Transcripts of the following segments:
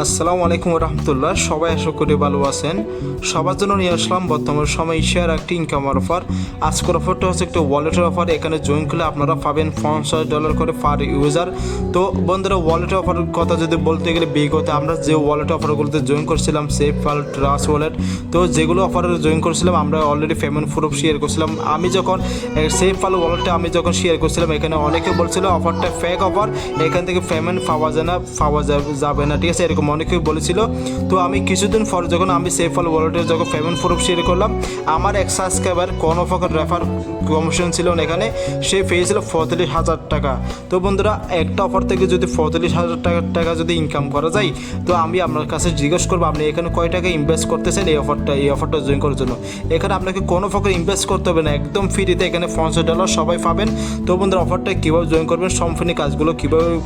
আসসালামু আলাইকুম রহমতুল্লাহ। সবাই আশা করি ভালো আছেন। সবার জন্য নিয়ে আসলাম বর্তমান সময় শেয়ার একটি ইনকামের অফার। আজকের অফারটা হচ্ছে একটা ওয়ালেটের অফার। এখানে জয়েন করলে আপনারা পাবেন $50 করে পার ইউজার। তো বন্ধুরা, ওয়ালেটের অফারের কথা যদি বলতে গেলে বিগত আমরা যে ওয়ালেট অফারগুলোতে জয়েন করছিলাম, সেফ ওয়ালেট, ট্রাস্ট ওয়ালেট, তো যেগুলো অফারে জয়েন করছিলাম আমরা অলরেডি পেমেন্ট প্রুফ শেয়ার করছিলাম। আমি যখন সেফ ওয়ালেটটা আমি যখন শেয়ার করছিলাম, এখানে অনেকে বলছিল অফারটা ফেক অফার, এখান থেকে পেমেন্ট পাওয়া যাবে না, ঠিক আছে, এরকম অনেকেই বলেছিল। তো আমি কিছুদিন পর যখন আমি সেফ ওয়ালেটে যখন পেমেন্ট প্রুফ শেয়ার করলাম, আমার এক সাবস্ক্রাইবার কোনো প্রকার রেফার কমিশন ছিল না, এখানে সে পেয়েছিল 34,000 টাকা। তো বন্ধুরা, একটা অফার থেকে যদি 34,000 টাকা যদি ইনকাম করা যায়, তো আমি আপনার কাছে জিজ্ঞেস করবো আপনি এখানে কয় টাকা ইনভেস্ট করতেছেন এই অফারটা জয়েন করার জন্য। এখানে আপনাকে কোনো প্রকার ইনভেস্ট করতে হবে না, একদম ফ্রিতে এখানে $50 সবাই পাবেন। তো বন্ধুরা, অফারটা কীভাবে জয়েন করবেন, সম্পূর্ণ কাজগুলো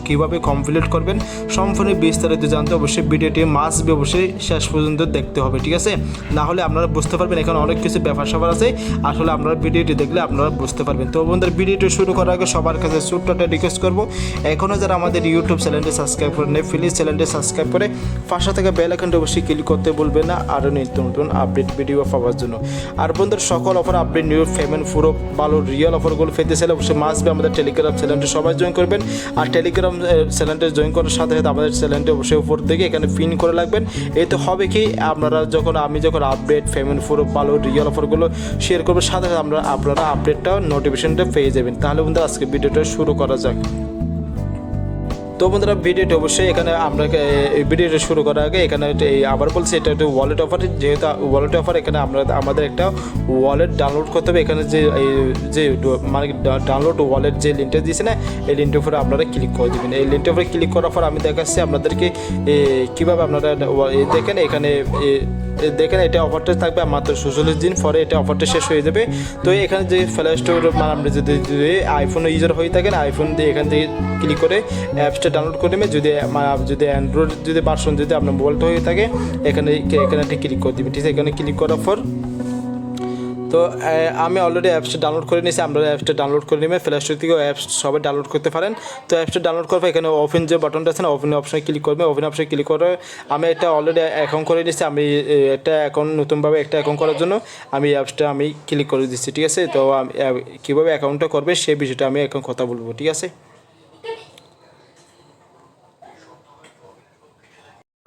কীভাবে কমপ্লিট করবেন, সম্পূর্ণ বিস্তারিত জানতে অবশ্যই ভিডিওটি মাস্ট অবশ্যই শেষ পর্যন্ত দেখতে হবে, ঠিক আছে? না হলে আপনারা বুঝতে পারবেন এখানে অনেক কিছু ব্যাপার স্যাপার আছে, আসলে আপনারা ভিডিওটি দেখলে আপনারা বুঝতে পারবেন। তো বন্ধুরা, ভিডিওটি শুরু করার আগে সবার কাছে ছোট্ট একটা রিকোয়েস্ট করবো, এখনও যারা আমাদের ইউটিউব চ্যানেলটি সাবস্ক্রাইব করে নেই, প্লিজ চ্যানেলটি সাবস্ক্রাইব করে পাশে থেকে বেল আইকনটি অবশ্যই ক্লিক করতে বলবেন না, আরও নিত্য নতুন আপডেট ভিডিও পাওয়ার জন্য। আর বন্ধুরা, সকল অফার আপডেট, নিউ পেমেন্ট পুরো ভালো রিয়েল অফারগুলো পেতে চাইলে অবশ্যই মাস্ট আমাদের টেলিগ্রাম চ্যানেলটি সবাই জয়েন করবেন। আর টেলিগ্রাম চ্যানেলটি জয়েন করার সাথে সাথে আমাদের চ্যানেলটি অবশ্যই উপর থেকে এখানে পিন করে রাখবেন। এতে হবে কি, আপনারা আমি যখন আপডেট পেমেন্ট পুরো ভালো রিয়েল অফারগুলো শেয়ার করবো, সাথে সাথে আপনারা আপডেটটা নোটিফিকেশনটা পেয়ে যাবেন। তাহলে বন্ধুরা, আজকে ভিডিওটা শুরু করা যাক। তো বন্ধুরা, ভিডিওটি অবশ্যই এখানে আমরা ভিডিওটা শুরু করার আগে এখানে আবার বলছি, এটা একটা ওয়ালেট অফার। যেহেতু ওয়ালেট অফার, এখানে আমাদের একটা ওয়ালেট ডাউনলোড করতে হবে। এখানে যে মানে ডাউনলোড ওয়ালেট যে লিঙ্কটা দিয়েছে না, এই লিঙ্কটার উপরে আপনারা ক্লিক করে দেবেন। এই লিঙ্কটার উপরে ক্লিক করার পর আমি দেখাচ্ছি আপনাদেরকে কীভাবে আপনারা দেখেন। দেখেন এটা অফারটা থাকবে মাত্র 46 দিন পরে, এটা অফারটা শেষ হয়ে যাবে। তো এখানে যে প্লে স্টোর, মানে আপনি যদি আইফোন ইউজার হয়ে থাকেন, আইফোন দিয়ে এখান থেকে ক্লিক করে অ্যাপসটা ডাউনলোড করে নেবেন। যদি অ্যান্ড্রয়েড ভার্সন যদি আপনার মোবাইলটা হয়ে থাকে, এখানে ক্লিক করে দেবেন, ঠিক আছে? এখানে ক্লিক করার পর তো আমি অলরেডি অ্যাপসটা ডাউনলোড করে নিয়েছি। আপনারা অ্যাপসটা ডাউনলোড করে নেবেন, প্লে স্টোর থেকেও অ্যাপস সবাই ডাউনলোড করতে পারেন। তো অ্যাপসটা ডাউনলোড করার পর এখানে ওপেন যে বাটনটা আছে না, ওপেন অপশনে ক্লিক করবেন। ওপেন অপশনে ক্লিক করে আমি এটা অলরেডি অ্যাকাউন্ট করে নিয়েছি। আমি একটা অ্যাকাউন্ট নতুনভাবে একটা অ্যাকাউন্ট করার জন্য আমি অ্যাপসটা ক্লিক করে দিচ্ছি, ঠিক আছে? তো কীভাবে অ্যাকাউন্টটা করবে সেই বিষয়টা আমি এখন কথা বলবো, ঠিক আছে?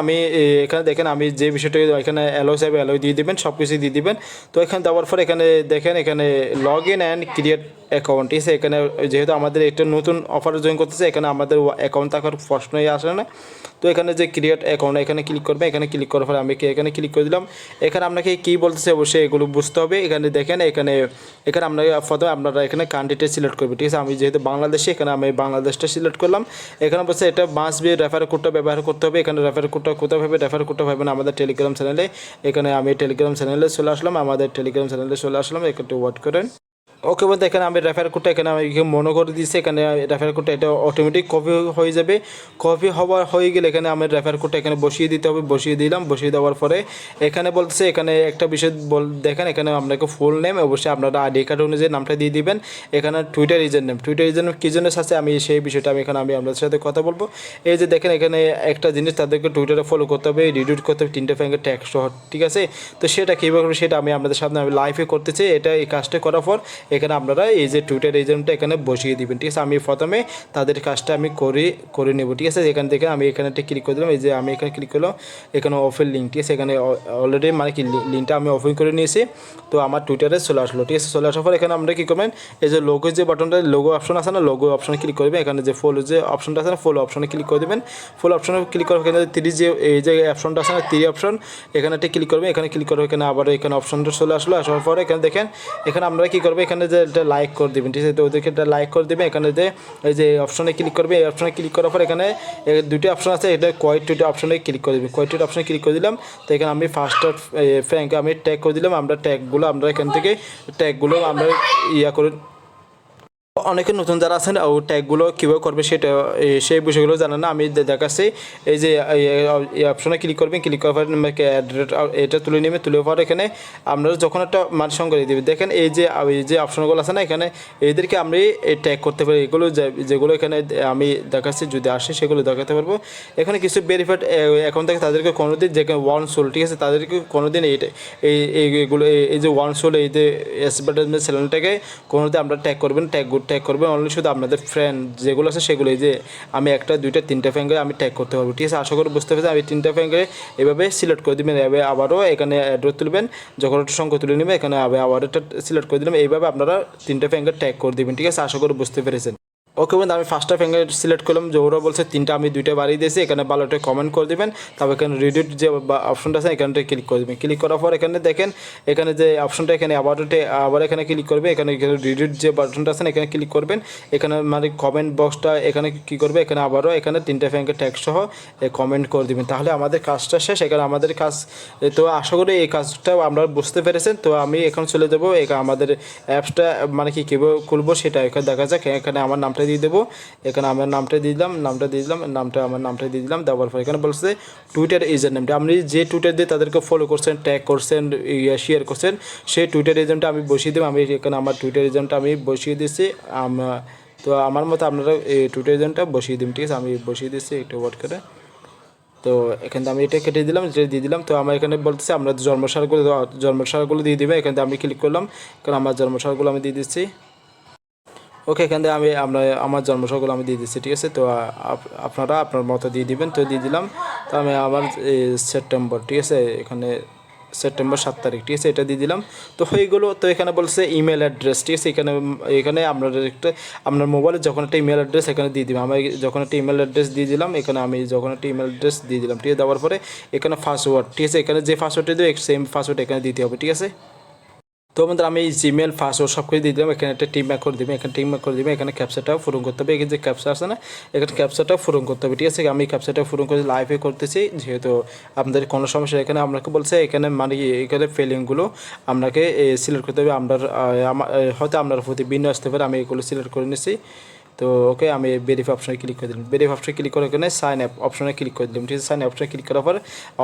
আমি এখানে দেখেন, আমি যে বিষয়টা এখানে অ্যালো হিসাবে অ্যালো দিয়ে দেবেন, সব কিছু দিয়ে দেবেন। তো এখানে দেওয়ার পর এখানে দেখেন, এখানে log in and create account, ঠিক আছে? এখানে যেহেতু আমাদের একটা নতুন অফারে জয়েন করতেছে, এখানে আমাদের অ্যাকাউন্ট থাকার প্রশ্নই আসে না। তো এখানে যে ক্রিয়েট অ্যাকাউন্ট, এখানে ক্লিক করবে। এখানে ক্লিক করার পর আমি এখানে ক্লিক করে দিলাম। এখানে আপনাকে কী বলতেছে অবশ্যই এগুলো বুঝতে হবে। এখানে দেখেন, এখানে আপনাকে প্রথমে আপনারা এখানে কান্ট্রিটা সিলেক্ট করবে, ঠিক আছে? আমি যেহেতু বাংলাদেশে, এখানে আমি বাংলাদেশটা সিলেক্ট করলাম। এখানে বলছে এটা মাস্ট বি রেফার কোডটা ব্যবহার করতে হবে। এখানে রেফার কোডটা কোথাও ভাবে রেফার কোডটা পাবেন আমাদের টেলিগ্রাম চ্যানেলে। এখানে আমি টেলিগ্রাম চ্যানেলে চলে আসলাম, একটু ওয়েট করেন। ওকে বলতে এখানে আমি রেফার কোডটা এখানে আমি মনে করে দিয়েছি। এখানে রেফার কোডটা এটা অটোমেটিক কপি হয়ে যাবে। কপি হয়ে গেলে এখানে আমি রেফার কোডটা এখানে বসিয়ে দিতে হবে। বসিয়ে দিলাম। বসিয়ে দেওয়ার পরে এখানে বলছে, এখানে একটা বিষয় দেখেন, এখানে আপনাকে ফুল নেম অবশ্যই আপনারা আইডি কার্ড অনুযায়ী নামটা দিয়ে দিবেন। এখানে টুইটার ইউজার নেম কী জন্য আছে আমি সেই বিষয়টা এখানে আপনাদের সাথে কথা বলবো। এই যে দেখেন, এখানে একটা জিনিস তাদেরকে টুইটারে ফলো করতে হবে, রিডিউট করতে হবে 3টে ব্যাংকের ট্যাক্স সহ, ঠিক আছে? তো সেটা কীভাবে করবে সেটা আমি আপনাদের সামনে লাইভে করতেছি। এই কাজটা করার পর এখানে আপনারা এই যে টুইটার এজেন্টটা এখানে বসিয়ে দিবেন, ঠিক আছে? আমি প্রথমে তাদের কাজটা আমি করে নেব, ঠিক আছে? এখান থেকে আমি এখানে ক্লিক করে দিলাম। এই যে আমি এখানে ক্লিক করলাম, এখানে অফের লিঙ্ক, ঠিক আছে? এখানে অলরেডি মানে কি লিঙ্কটা আমি ওপেন করে নিয়েছি। তো আমার টুইটারে চলে আসলো, ঠিক আছে? চলে আসার পর এখানে আমরা কী করবেন, এই যে লোগো যে বাটনটা, লোগো অপশন আছে না, লোগো অপশনে ক্লিক করবেন। এখানে যে ফলো যে অপশনটা আছে না, ফলো অপশনে ক্লিক করে দেবেন। ফলো অপশনে ক্লিক করার এখানে এই যে অপশনটা আছে না, 3 অপশন, এখানে ক্লিক করবেন। এখানে ক্লিক করবে, এখানে আবার এখানে অপশনটা চলে আসলো। আসার পরে এখানে দেখেন, এখানে আমরা কী করবো, এখানে যে এটা লাইক করে দেবেন, ঠিক আছে? তো ওদেরকে এটা লাইক করে দেবেন। এখানে যে এই যে অপশনে ক্লিক করবে, এই অপশনে ক্লিক করার পর এখানে 2টি অপশন আছে, এটা কোয়াইট অপশনে ক্লিক করে দেবেন। কোয়াইট অপশনে ক্লিক করে দিলাম। তো এখানে আমি ফার্স্টার ফ্র্যাঙ্কে আমি ট্যাগ করে দিলাম। আমরা ট্যাগগুলো আমরা এখান থেকে আমরা করে অনেকে নতুন যারা আছেন ও ট্যাগগুলো কীভাবে করবে সেটা সেই বিষয়গুলো জানেন না। আমি দেখাচ্ছি। এই যে এই অপশনে ক্লিক করবেন, ক্লিক করার পরে এটা তুলে নেবেন, তুলে পর এখানে আপনারা যখন একটা মান সংখ্যা দিয়ে দেবেন, দেখেন এই যে অপশনগুলো আছে না, এখানে এদেরকে আমি এই ট্যাগ করতে পারি। এগুলো যেগুলো এখানে আমি দেখাচ্ছি যদি আসে সেগুলো দেখাতে পারবো। এখানে কিছু ভেরিফাইড অ্যাকাউন্ট থাকে তাদেরকে কোনোদিন যে ওয়ান সোল, ঠিক আছে, তাদেরকে কোনোদিন এইগুলো এই যে ওয়ান সোল এই যে অ্যাডভার্টাইজমেন্ট চ্যানেলটাকে কোনোদিন আমরা ট্যাগ করবেন, ট্যাগ করবেন অনলি শুধু আপনাদের ফ্রেন্ড যেগুলো আছে সেগুলো। এই যে আমি একটা দুইটা তিনটা ফ্যাঙ্গে আমি ট্যাগ করতে পারবো, ঠিক আছে। আশা করি বুঝতে পেরেছি। আমি তিনটা ফ্যাঙ্গে এভাবে সিলেক্ট করে দেবেন, এভাবে আবারও এখানে অ্যাড্রেস তুলবেন, যখন একটা সংখ্যা তুলে নেবেন এখানে আবার একটা সিলেক্ট করে দিলাম, এইভাবে আপনারা তিনটা ফ্যাঙ্গে ট্যাগ করে দেবেন, ঠিক আছে। আশা করি বুঝতে পেরেছেন। ওকে বন্ধু, আমি ফার্স্টটা ফিঙ্গার সিলেক্ট করলাম, যে ওরা বলছে তিনটা, আমি দুইটা বাড়িয়ে দিয়েছি। এখানে ভালোটা কমেন্ট করে দেবেন, তারপর এখানে রিডিট যে অপশনটা আছে এখানটা ক্লিক করে দেবেন। ক্লিক করার পর এখানে দেখেন এখানে যে অপশনটা এখানে আবার এখানে ক্লিক করবে, এখানে রিডিট যে বাটনটা আছে এখানে ক্লিক করবেন। এখানে মানে কমেন্ট বক্সটা এখানে কী করবে, এখানে আবারও এখানে তিনটা ফ্যাঙ্কের ট্যাগ সহ কমেন্ট করে দেবেন, তাহলে আমাদের কাজটা শেষ। এখানে আমাদের কাজ। তো আশা করি এই কাজটা আমরা বুঝতে পেরেছেন। তো আমি এখন চলে যাবো আমাদের অ্যাপসটা মানে কীভাবে খুলবো সেটা এখানে দেখা যাক। এখানে আমার নামটা দিয়ে দেবো, এখানে আমার নামটা দিয়ে দিলাম, আমার নামটা দিয়ে দিলাম। দেওয়ার পর এখানে বলছে টুইটার ইউজার নেমটা, আপনি যে টুইটার দিয়ে তাদেরকে ফলো করছেন, ট্যাগ করছেন, শেয়ার করছেন, সেই টুইটার এজেন্টটা আমি বসিয়ে দেবো। আমি এখানে আমার টুইটার এজেন্টটা আমি বসিয়ে দিচ্ছি। তো আমার মতো আপনারা এই টুইটার এজেন্টটা বসিয়ে দিন, ঠিক আছে। আমি বসিয়ে দিচ্ছি একটু ওয়াট করে। তো এখান থেকে আমি এটা কেটে দিলাম, যেটা দিয়ে দিলাম। তো আমার এখানে বলতেছে আমরা জন্মসালগুলো দিয়ে দিবে। এখান থেকে আমি ক্লিক করলাম, কারণ আমার জন্মসালগুলো আমি দিয়ে দিচ্ছি। ওকে, এখান থেকে আমার জন্মসালগুলো আমি দিয়ে দিচ্ছি, ঠিক আছে। তো আপনারা আপনার মতো দিয়ে দিবেন। তো দিয়ে দিলাম। তো আমি আমার সেপ্টেম্বর, ঠিক আছে, এখানে সেপ্টেম্বর 7 তারিখ, ঠিক আছে, এটা দিয়ে দিলাম। তো হয়েগুলো। তো এখানে বলছে ইমেল অ্যাড্রেস, ঠিক আছে। এখানে আপনার মোবাইলে যখন একটা ইমেল অ্যাড্রেস এখানে দিয়ে দিলাম। আমি যখন একটা ইমেল অ্যাড্রেস দিয়ে দিলাম, এখানে আমি যখন একটা ইমেল অ্যাড্রেস দিয়ে দিলাম, ঠিক আছে। দেওয়ার পরে এখানে পাসওয়ার্ড, ঠিক আছে, এখানে যে পাসওয়ার্ডটা দেবো সেম পাসওয়ার্ড এখানে দিতে হবে, ঠিক আছে। তো আমাদের আমি জিমেল পাসওয়ার্ড সব করে দিয়ে দিলাম। এখানে একটা টিম ম্যাক করে দিবেন, এখানে ক্যাপচাটাও পূরণ করতে হবে। এখানে যে ক্যাপচা আছে না, এখানে ক্যাপচাটাও পূরণ করতে হবে, ঠিক আছে। আমি ক্যাপচাটা পূরণ করে লাইভে করতেছি, যেহেতু আপনাদের কোনো সমস্যা এখানে আপনাকে বলছে এখানে মানে এখানে ফিলিংগুলো আপনাকে সিলেক্ট করতে হবে। হয়তো আপনার প্রতি ভিন্ন আসতে পারে, আমি এগুলো সিলেক্ট করে নিচ্ছি। তো ওকে, আমি ভেরিফাই অপশনে ক্লিক করে দিলাম। ভেরিফাই অপশনে ক্লিক করে এখানে সাইন আপ অপশনে ক্লিক করে দিলাম, ঠিক আছে। সাইন আপ অপশনে ক্লিক করার পর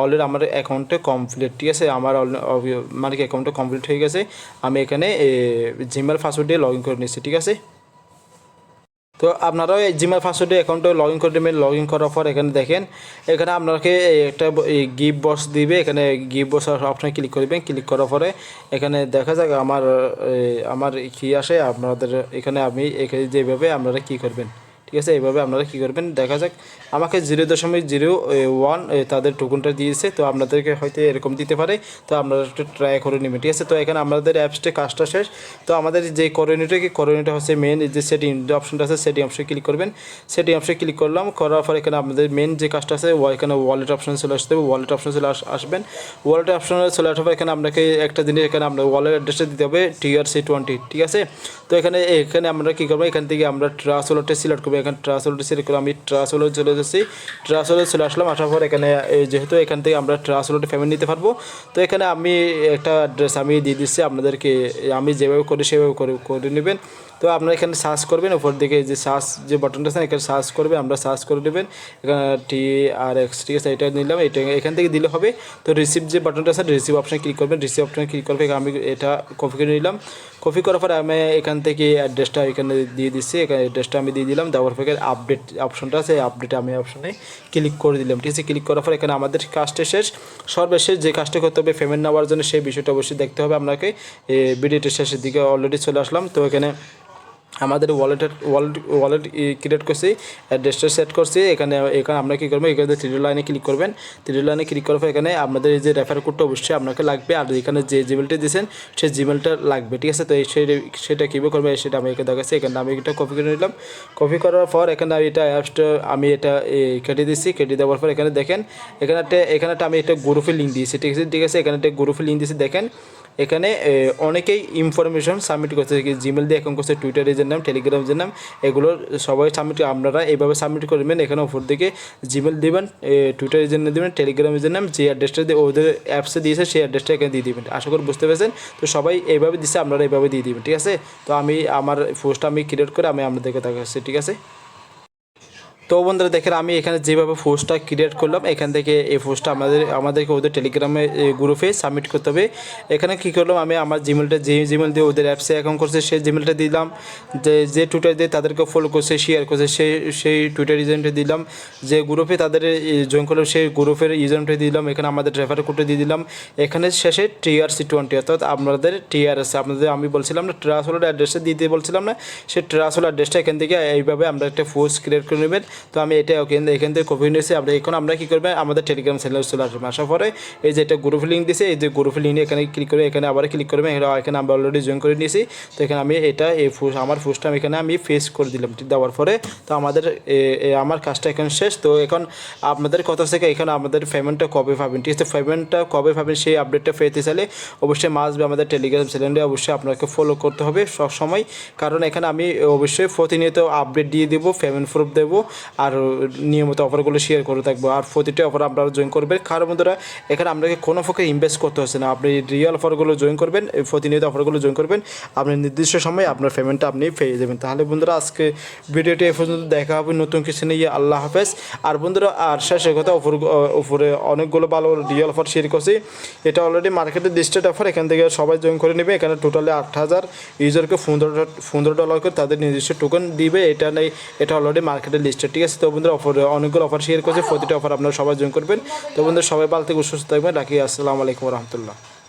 অলরেডি আমার অ্যাকাউন্টে কমপ্লিট, ঠিক আছে। আমার মানে কি অ্যাকাউন্টটা কমপ্লিট হয়ে গেছে। আমি এখানে জিমেল পাসওয়ার্ড দিয়ে লগ ইন করে নিচ্ছি, ঠিক আছে। তো আপনারাও এই জিমেল পাসওয়ার্ডে অ্যাকাউন্টে লগ ইন করে দেবেন। লগ ইন করার পর এখানে দেখেন এখানে আপনাকে একটা গিফট বক্স দিবে। এখানে গিফট বক্স অপশনে ক্লিক করবেন। ক্লিক করার পরে এখানে দেখা যাক আমার কী আসে। আপনাদের এখানে আমি এখানে যেভাবে আপনারা কী করবেন, ঠিক আছে, এইভাবে আপনারা কী করবেন দেখা যাক। আমাকে 0.01 তাদের টোকনটা দিয়েছে। তো আপনাদেরকে হয়তো এরকম দিতে পারে, তো আপনারা একটু ট্রাই করে নেবেন, ঠিক আছে। তো এখানে আমাদের অ্যাপসটা কাজটা শেষ। তো আমাদের যে করণীয়টা হচ্ছে মেন যে সেটিং অপশনটা আছে, সেটিং অপশনে ক্লিক করবেন। সেটিং অপশনে ক্লিক করলাম, করার পর এখানে আপনাদের মেন যে কাজটা আছে এখানে ওয়ালেট অপশনে চলে আসতে হবে। ওয়ালেট অপশনে চলে আসবেন। ওয়ালেট অপশনে চলে আসার পর এখানে আপনাকে একটা জিনিস এখানে আপনার ওয়ালেট অ্যাড্রেসটা দিতে হবে TRC20, ঠিক আছে। তো এখানে আমরা কী করবো, এখান থেকে আমরা ট্রাস্ট ওয়ালেটটা সিলেক্ট করবো। এখানে ট্রাস্ট ওয়ালেট সিলেক্ট করে আমি ট্রাস্ট ওয়ালেট চলে যাচ্ছি। ট্রাস্ট ওয়ালেট চলে আসলাম। আসার পর এখানে যেহেতু এখান থেকে আমরা ট্রাস্ট ওয়ালেটে পেমেন্ট নিতে পারবো, তো এখানে আমি একটা অ্যাড্রেস আমি দিয়ে দিচ্ছি আপনাদেরকে। আমি যেভাবে করি সেভাবে করে নেবেন। তো আপনারা এখানে সার্চ করবেন, উপর দিকে যে সার্চ যে বাটনটা আছে এখানে সার্চ করবেন, আমরা সার্চ করে দেবেন এখানে TRX, ঠিক আছে, এটা নিলাম। এটা এখান থেকে দিলে হবে। তো রিসিভ যে বাটনটা আছে রিসিভ অপশনে ক্লিক করবেন। রিসিভ অপশনে ক্লিক করবে আমি এটা কপি করে নিলাম। কপি করার পরে আমি এখান থেকে অ্যাড্রেসটা এখানে দিয়ে দিচ্ছি। এখানে অ্যাড্রেসটা আমি দিয়ে দিলাম। দেওয়ার পরে আপডেট অপশনটা আছে, আপডেটে আমি অপশনে ক্লিক করে দিলাম, ঠিক আছে। ক্লিক করার পর এখানে আমাদের কাজটা শেষ। সর্বশেষ যে কাজটা করতে হবে পেমেন্ট নেওয়ার জন্য, সেই বিষয়টা অবশ্যই দেখতে হবে আপনাকে। ভিডিওটির শেষের দিকে অলরেডি চলে আসলাম। তো এখানে আমাদের ওয়ালেট ক্রিয়েট করছি, অ্যাড্রেসটা সেট করছি। এখানে আমরা কী করবো, এখানে 3 লাইনে ক্লিক করবেন। 3 লাইনে ক্লিক করার পর এখানে আপনাদের এই যে রেফার কোডটা অবশ্যই আপনাকে লাগবে, আর এখানে যে জিমেলটা দিয়েছেন সেই জিমেলটা লাগবে, ঠিক আছে। তো সেটা কীভাবে করবে সেটা আমি এখানে দেখাচ্ছি। এখানে আমি এটা কপি করে নিলাম। কপি করার পর এখানে এটা অ্যাপসটা আমি এটা কেটে দিচ্ছি। কেটে দেওয়ার পর এখানে দেখেন এখানে একটা আমি একটা গ্রুপের লিঙ্ক দিয়েছি, ঠিক আছে। এখানে একটা গ্রুপের লিঙ্ক দিয়েছি, দেখেন এখানে অনেকেই ইনফরমেশন সাবমিট করছে, জিমেল দিয়ে অ্যাকাউন্ট করছে, টুইটার ইউজার নাম, টেলিগ্রাম ইউজার নাম, এগুলো সবাই সাবমিট, আপনারা এইভাবে সাবমিট করবেন। এখানে উপর দিকে জিমেল দেবেন, টুইটার ইউজার নাম দেবেন, টেলিগ্রাম ইউজার নাম, যে অ্যাড্রেসটা দিয়ে ওদের অ্যাপসে দিয়েছে সেই অ্যাড্রেসটা এখানে দিয়ে দিবেন। আশা করি বুঝতে পেরেছেন। তো সবাই এইভাবে দিচ্ছে, আপনারা এইভাবে দিয়ে দিবেন, ঠিক আছে। তো আমি আমার পোস্টটা আমি ক্রিয়েট করে আমি আপনাদেরকে দেখাচ্ছি, ঠিক আছে। তো বন্ধুরা দেখেন আমি এখানে যেভাবে পোস্টটা ক্রিয়েট করলাম, এখান থেকে এই পোস্টটা আমাদেরকে ওদের টেলিগ্রামে গ্রুপে সাবমিট করতে হবে। এখানে কী করলাম, আমি আমার জিমেলটা যে জিমেল দিয়ে ওদের অ্যাপসে অ্যাকাউন্ট করছে সেই জিমেলটা দিলাম, যে টুইটার দিয়ে তাদেরকে ফলো করছে, শেয়ার করছে সেই টুইটার ইউজারটা দিলাম, যে গ্রুপে তাদের জয়েন করলাম সেই গ্রুপের ইউজারটা দিলাম, এখানে আমাদের রেফার কোডটা দিয়ে দিলাম। এখানে শেষে TRC20 অর্থাৎ আপনাদের TRS, আপনাদের আমি বলছিলাম না ট্রাস্ট ওয়ালেট অ্যাড্রেসটা দিতে বলছিলাম না, সেই ট্রাস্ট ওয়ালেট অ্যাড্রেসটা এখান থেকে এইভাবে আমরা একটা পোস্ট ক্রিয়েট করে নেবেন। তো আমি এটা এখান থেকে কপি নিয়েছি। আমরা কী করবেন, আমাদের টেলিগ্রাম চ্যানেলে চলে আসবেন। আসার পরে এই যে এটা গ্রুপ লিঙ্ক দিয়েছে, এই যে গ্রুপ লিঙ্ক এখানে ক্লিক করে এখানে আবার ক্লিক করবেন। এখানে আমরা অলরেডি জয়েন করে নিয়েছি। তো এখানে আমি আমার পোস্টটা এখানে আমি ফেস করে দিলাম, দেওয়ার পরে তো আমার কাজটা এখন শেষ। তো এখন আপনাদের কথা থেকে এখানে আমাদের পেমেন্টটা কবে পাবেন, ঠিক আছে। পেমেন্টটা কবে পাবেন সেই আপডেটটা পেতে চাইলে অবশ্যই আমাদের টেলিগ্রাম চ্যানেলে অবশ্যই আপনাকে ফলো করতে হবে সব সময়, কারণ এখানে আমি অবশ্যই প্রতিনিয়ত আপডেট দিয়ে দেবো, পেমেন্ট প্রুফ দেবো, আর নিয়মিত অফারগুলো শেয়ার করে থাকবো। আর প্রতিটা অফার আপনারা জয়েন করবেন, কারণ বন্ধুরা এখানে আপনাকে কোনো প্রকার ইনভেস্ট করতে হচ্ছে না। আপনি রিয়েল অফারগুলো জয়েন করবেন, প্রতিনিয়ত অফারগুলো জয়েন করবেন, আপনি নির্দিষ্ট সময় আপনার পেমেন্টটা আপনি পেয়ে যাবেন। তাহলে বন্ধুরা আজকে ভিডিওটি এ পর্যন্ত, দেখা হবে নতুন কিছু নিয়ে। আল্লাহ হাফেজ। আর বন্ধুরা আর শেষের কথা, উপরে অনেকগুলো ভালো রিয়েল অফার শেয়ার করছি, এটা অলরেডি মার্কেটের লিস্টেড অফার, এখান থেকে সবাই জয়েন করে নেবে। এখানে টোটালি 8,000 ইউজারকে $15 করে তাদের নিজস্ব টোকেন দিবে, এটা অলরেডি মার্কেটের লিস্টেড, ঠিক আছে। তো বন্ধুরা অনেকগুলো অফার শেয়ার করছে, প্রতিটা অফার আপনারা সবাই জয়েন করবেন। তো বন্ধুরা সবাই ভালো থেকে সুস্থ থাকবেন, রাখি। আসসালামু আলাইকুম রহমতুল্লাহ।